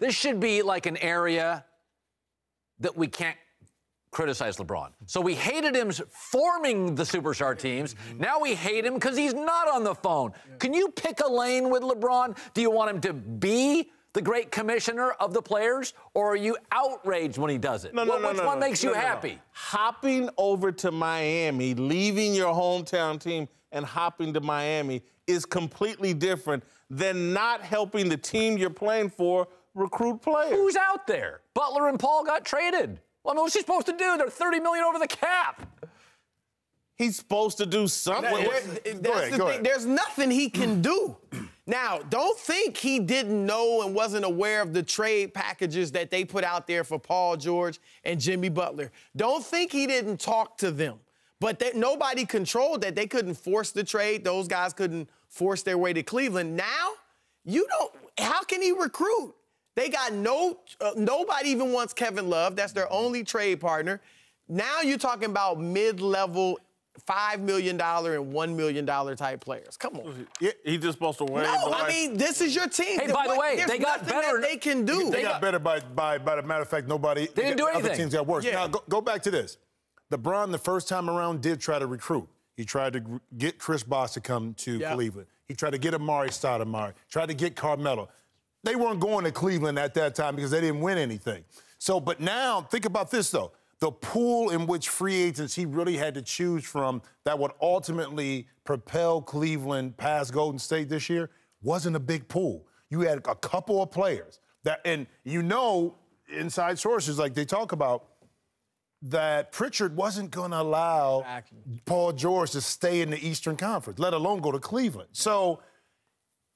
This should be like an area that we can't criticize LeBron. So we hated him forming the superstar teams. Now we hate him because he's not on the phone. Can you pick a lane with LeBron? Do you want him to be the great commissioner of the players, or are you outraged when he does it? Which one makes you happy? Hopping over to Miami, leaving your hometown team and hopping to Miami is completely different than not helping the team you're playing for recruit players. Who's out there? Butler and Paul got traded. Well, I mean, what's he supposed to do? They're $30 million over the cap. He's supposed to do something. There's nothing he can do. Now, don't think he didn't know and wasn't aware of the trade packages that they put out there for Paul George and Jimmy Butler. Don't think he didn't talk to them. But nobody controlled that. They couldn't force the trade. Those guys couldn't force their way to Cleveland. Now, how can he recruit? They got nobody even wants Kevin Love. That's their only trade partner. Now you're talking about mid-level $5 million and $1 million type players. Come on. He's just supposed to win. No, I mean, this is your team. Hey, by the way, they got better. They can do. They got better by the matter of fact, nobody. They didn't do anything. Other teams got worse. Yeah. Now, go back to this. LeBron, the first time around, did try to recruit. He tried to get Chris Bosh to come to Cleveland. He tried to get Amari Stoudemire, tried to get Carmelo. They weren't going to Cleveland at that time because they didn't win anything. So, but now, think about this, though. The pool in which free agents he really had to choose from that would ultimately propel Cleveland past Golden State this year wasn't a big pool. You had a couple of players that, and inside sources, like they talk about, that Pritchard wasn't going to allow Paul George to stay in the Eastern Conference, let alone go to Cleveland. So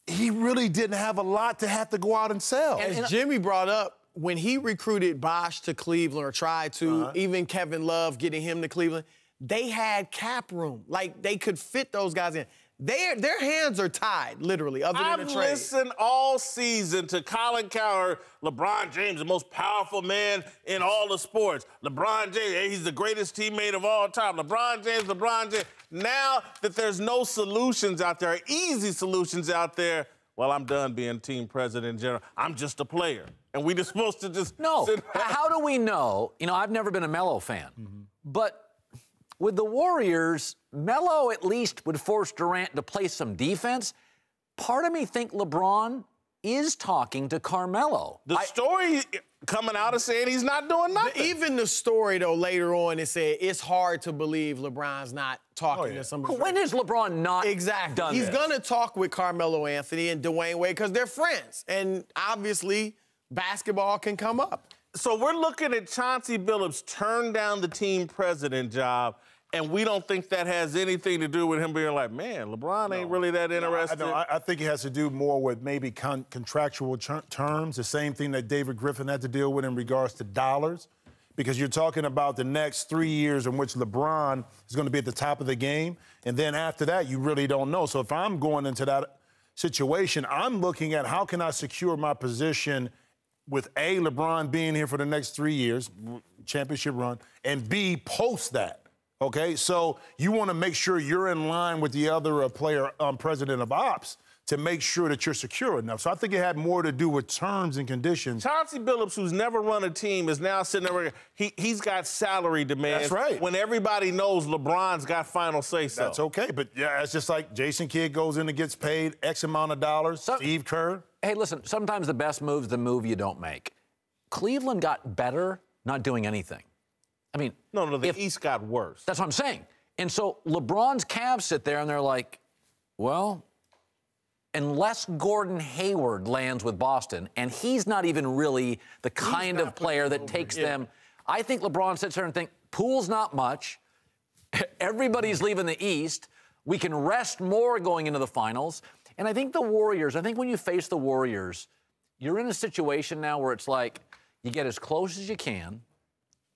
he really didn't have a lot to have to go out and sell. As Jimmy brought up, when he recruited Bosh to Cleveland or tried to, even Kevin Love getting him to Cleveland, they had cap room. Like, they could fit those guys in. Their hands are tied, literally, other than a trade. I've listened all season to Colin Cowherd, LeBron James, the most powerful man in all the sports. LeBron James, he's the greatest teammate of all time. LeBron James. Now that there's no solutions out there, easy solutions out there, well, I'm done being team president in general. I'm just a player. And we just supposed to just sit back. How do we know? I've never been a Melo fan. But with the Warriors, Melo at least would force Durant to play some defense. Part of me think LeBron is talking to Carmelo. The story coming out is saying he's not doing nothing. Even the story, though, later on, it said it's hard to believe LeBron's not talking to somebody. When has LeBron not done He's this? going to talk with Carmelo Anthony and Dwayne Wade because they're friends. And obviously, basketball can come up. So we're looking at Chauncey Billups turn down the team president job, and we don't think that has anything to do with him being like, man, LeBron ain't really that interested. I think it has to do more with maybe contractual terms, the same thing that David Griffin had to deal with in regards to dollars, because you're talking about the next 3 years in which LeBron is going to be at the top of the game, and then after that, you really don't know. So if I'm going into that situation, I'm looking at how can I secure my position with A, LeBron being here for the next 3 years, championship run, and B, post that. Okay, so you want to make sure you're in line with the other player, president of ops, to make sure that you're secure enough. So I think it had more to do with terms and conditions. Chauncey Billups, who's never run a team, is now sitting there. He's got salary demands. That's right. When everybody knows LeBron's got final say-so. That's okay, but yeah, it's just like Jason Kidd goes in and gets paid X amount of dollars. Steve Kerr. Hey, listen, sometimes the best move's the move you don't make. Cleveland got better not doing anything. I mean, no, the East got worse. That's what I'm saying. And so LeBron's Cavs sit there and they're like, well, unless Gordon Hayward lands with Boston, and he's not even really the kind of player that takes them. I think LeBron sits there and thinks, pool's not much. Everybody's leaving the East. We can rest more going into the finals. And I think the Warriors, when you face the Warriors, you're in a situation now where it's like you get as close as you can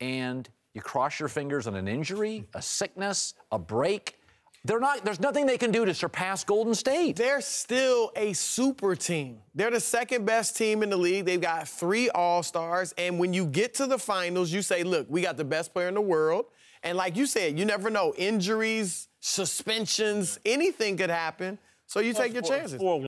and you cross your fingers on an injury, a sickness, a break. There's nothing they can do to surpass Golden State. They're still a super team. They're the second best team in the league. They've got 3 All-Stars. And when you get to the finals, you say, look, we got the best player in the world. And like you said, you never know. Injuries, suspensions, anything could happen. So you take your chances. 4-1